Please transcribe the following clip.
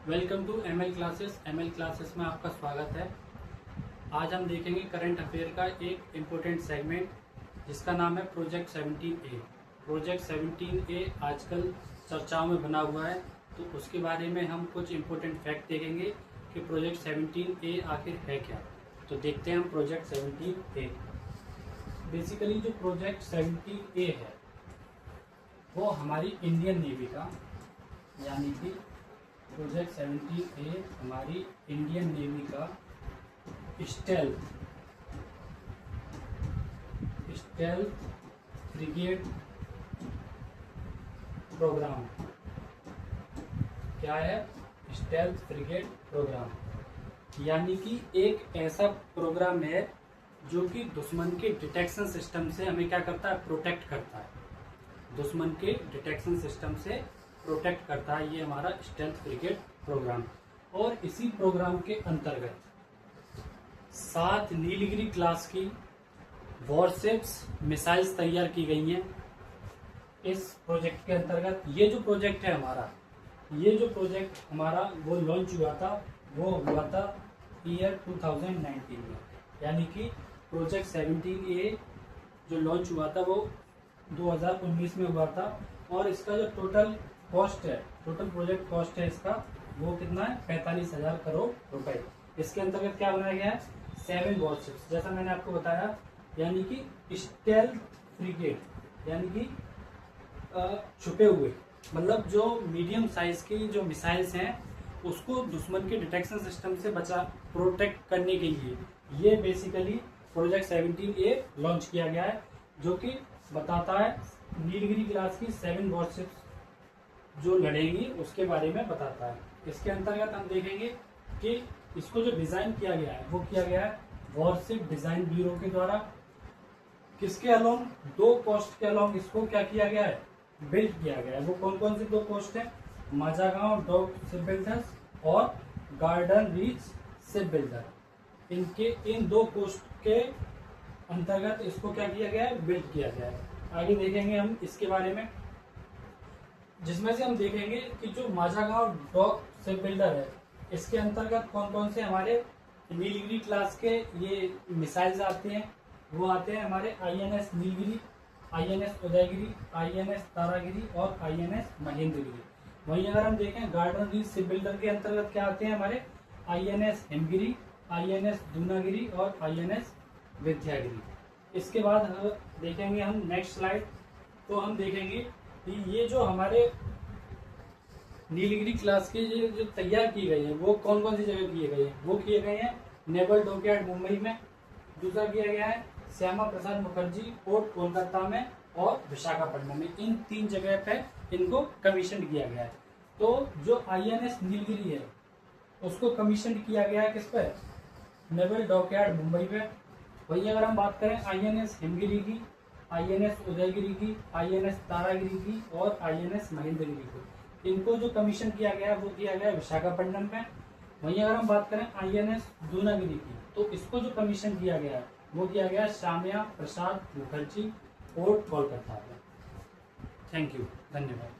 Welcome to ML classes. ML classes में आपका स्वागत है। आज हम देखेंगे करंट अफेयर का एक इम्पोर्टेंट सेगमेंट जिसका नाम है प्रोजेक्ट 17A। प्रोजेक्ट 17A आजकल चर्चाओं में बना हुआ है, तो उसके बारे में हम कुछ इम्पोर्टेंट फैक्ट देखेंगे कि प्रोजेक्ट 17A आखिर है क्या। तो देखते हैं हम प्रोजेक्ट 17A। बेसिकली जो प्रोजेक्ट 17A है वो हमारी इंडियन नेवी का, यानी कि प्रोजेक्ट 17A हमारी इंडियन नेवी का स्टेल्थ फ्रिगेट प्रोग्राम। क्या है? स्टेल्थ फ्रिगेट प्रोग्राम, यानी कि एक ऐसा प्रोग्राम है जो कि दुश्मन के डिटेक्शन सिस्टम से हमें क्या करता है? प्रोटेक्ट करता है। दुश्मन के डिटेक्शन सिस्टम से प्रोटेक्ट करता है ये हमारा स्टेल्थ फ्रिगेट प्रोग्राम। और इसी प्रोग्राम के अंतर्गत 7 नीलगिरी क्लास की वॉरशिप्स मिसाइल्स तैयार की गई हैं। इस प्रोजेक्ट के अंतर्गत ये जो प्रोजेक्ट हमारा वो लॉन्च हुआ था ईयर 2019 में, यानी कि प्रोजेक्ट 17A जो लॉन्च हुआ था वो 2019 में हुआ था। और इसका जो टोटल प्रोजेक्ट कॉस्ट है इसका वो कितना है? 45,000 करोड़ रुपए। इसके अंतर्गत क्या बनाया गया है? 7 वॉरशिप्स, जैसा मैंने आपको बताया, यानी कि स्टेल्थ फ्रिगेट, यानी कि छुपे हुए, मतलब जो मीडियम साइज की जो मिसाइल्स हैं उसको दुश्मन के डिटेक्शन सिस्टम से प्रोटेक्ट करने के लिए ये बेसिकली प्रोजेक्ट 17A लॉन्च किया गया है, जो कि बताता है नीलगिरी क्लास की 7 वॉरशिप्स जो लड़ेंगी उसके बारे में बताता है। इसके अंतर्गत हम देखेंगे कि इसको जो डिजाइन किया गया है वो किया गया है वॉरशिप डिजाइन ब्यूरो के द्वारा। किसके अलोंग? 2 कोस्ट के अलोंग इसको क्या किया गया है? बिल्ड किया गया है। वो कौन कौन से 2 कोस्ट है? माजागांव डॉक शिप बिल्डर्स और गार्डन रीच शिप बिल्डर। इन 2 कोस्ट के अंतर्गत इसको क्या किया गया है? बिल्ड किया गया है। आगे देखेंगे हम इसके बारे में, जिसमें से हम देखेंगे कि जो माजागांव डॉक शिप बिल्डर है इसके अंतर्गत कौन कौन से हमारे नीलगिरी क्लास के ये मिसाइल्स आते हैं। वो आते हैं हमारे INS Nilgiri, INS Udayagiri, INS Taragiri और INS महेंद्रगिरी। वहीं अगर हम देखें गार्डन रीच शिप बिल्डर के अंतर्गत क्या आते हैं हमारे? INS हिमगिरी, INS दूनागिरी और INS विद्यागिरी। इसके बाद देखेंगे हम नेक्स्ट स्लाइड, तो हम देखेंगे कि ये जो हमारे नीलगिरी क्लास के जो तैयार की गई है वो कौन कौन सी जगह किए गए हैं? वो किए गए हैं नेवल डॉकयार्ड मुंबई में, दूसरा किया गया है श्यामा प्रसाद मुखर्जी पोर्ट कोलकाता में और विशाखापट्टनम में। इन 3 जगह पे इनको कमीशन किया गया है। तो जो INS नीलगिरी है उसको कमीशन किया गया है किस पे? नेवल डॉकयार्ड मुंबई पे। वही अगर हम बात करें INS हिमगिरी की, INS उदयगिरी की, INS तारागिरी की और INS महेंद्रगिरी की, इनको जो कमीशन किया गया है वो किया गया है विशाखापट्टनम में। वहीं अगर हम बात करें INS दूनागिरी की, तो इसको जो कमीशन किया गया है वो किया गया श्यामा प्रसाद मुखर्जी पोर्ट कोलकाता में। थैंक यू, धन्यवाद।